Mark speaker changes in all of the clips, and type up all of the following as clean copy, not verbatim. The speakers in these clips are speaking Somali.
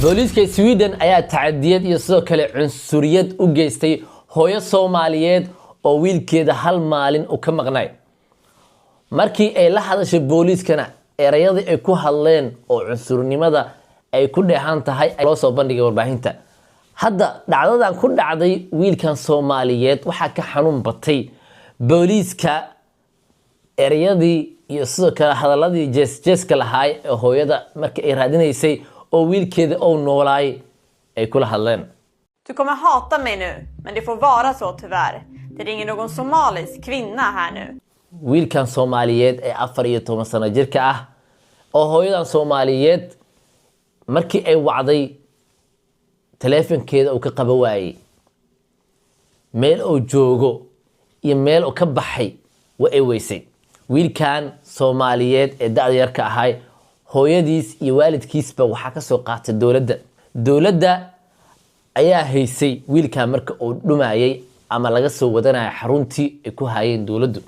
Speaker 1: booliiska Sweden ayaa tacadiyad iyo sidoo kale cunsuriyad u geystay hooyo Soomaaliyeed oo wiilkeeda hal maalin u ka maqnay markii ay la hadashay booliiskana erayadii ay ku hadleen oo cunsurnimada ay ku dheehan tahay loo soo bandhigay warbaahinta hadda dhacdadan ku dhacday wiilkan Soomaaliyeed waxa ka xanuun batay booliiska erayadii iyo sidoo kale hadaladii jeeska lahaay ee hooyada markii ay raadinaysay oo wiilkeeda oo noolaay ay kula hadleen.
Speaker 2: Du kommer hata mig nu, men det får vara så tyvärr. Det ringer någon somalisk kvinna här nu.
Speaker 1: Wiilkan Soomaaliyeed ee 14 sano jirka ah oo hooyadan Soomaaliyeed markii ay wacday telefonkeeda uu ka qaba waayay meel oo joogo iyo meel oo ka baxay waa ay weysay. wiilkan Soomaaliyeed ee da'da yarka ahay hooyadiis iyo waalidkiisba waxa ka soo qaatay dawladda ayaa haysay wiilkan marka uu dhumayay ama laga soo wadanay xaruntii ay ku hayeen dawladdu.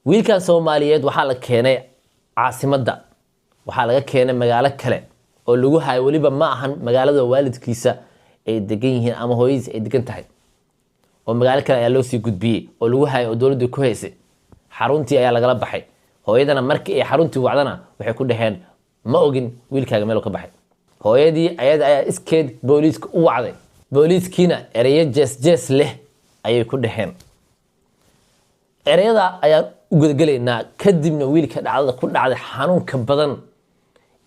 Speaker 1: wiilkan Soomaaliyeed waxa la keenay caasimadda waxa laga keenay magaalo kale oo lagu haay waliba ma ahan magaalada waalidkiisa ay degan yihiin ama hooyadiis ay degan tahay oo magaalo kale ayaa loo sii gudbiyay oo lagu haay oo dawladdu ku haysay xaruntii ayaa laga baxay. hooyadana markii ay xaruntii wacdana waxay ku dhaheen ma ogin wiilkaaga meel ka baxay. hooyadii ayaa iskeed booliiska u wacday booliiskiina erayo jees leh ayay ku dhaheen. erayada ayaa u gudagaleynaa kadibna wiilka dhacdada ku dhacday xanuunka badan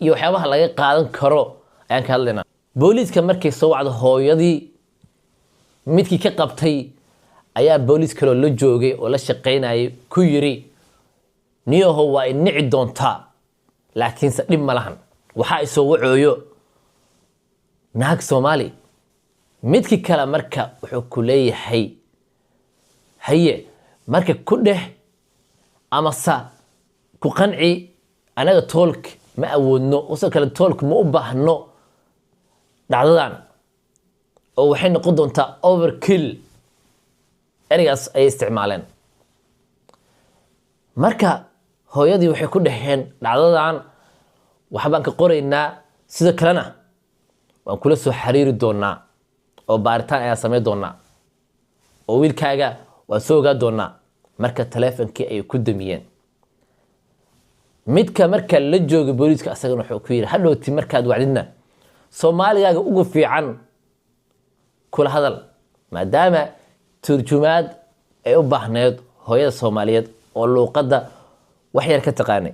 Speaker 1: iyo waxyaabaha laga qaadan karo ayaan ka hadlaynaa. booliiska markay soo wacdo hooyadii midkii ka qabtay ayaa booliis kale la joogay oo la shaqeynayay ku yiri niyaho waa nici doontaa laakiin se dhib ma lahan waxa ay soo wacooyo naag Soomaali. midkii kale marka wuxuu ku leeyahay haye marka ku dheh ama sa ku qanci anaga toolk ma awoodno oo kale toolk ma u baahno dhacdadan oo waxay noqon doontaa overkill. erigaas ay isticmaaleen marka hooyadii waxay ku dhaheen dhacdadan waxbaan ka qoraynaa sida kalena waan kula soo xiriiri doonaa oo baaritaan ayaa sameyn doonaa oo wiilkaaga waa soo ogaa doonaa. marka telefonkii ay ku damiyeen midka marka la jooga booliiska asagana wuxuu ku yiri hadhooti markaad wacdidna Soomaaligaaga ugu fiican kula hadal maadaama turjumaad ay u baahneed hooyada Soomaaliyeed oo luqadda wax yar ka taqaanay.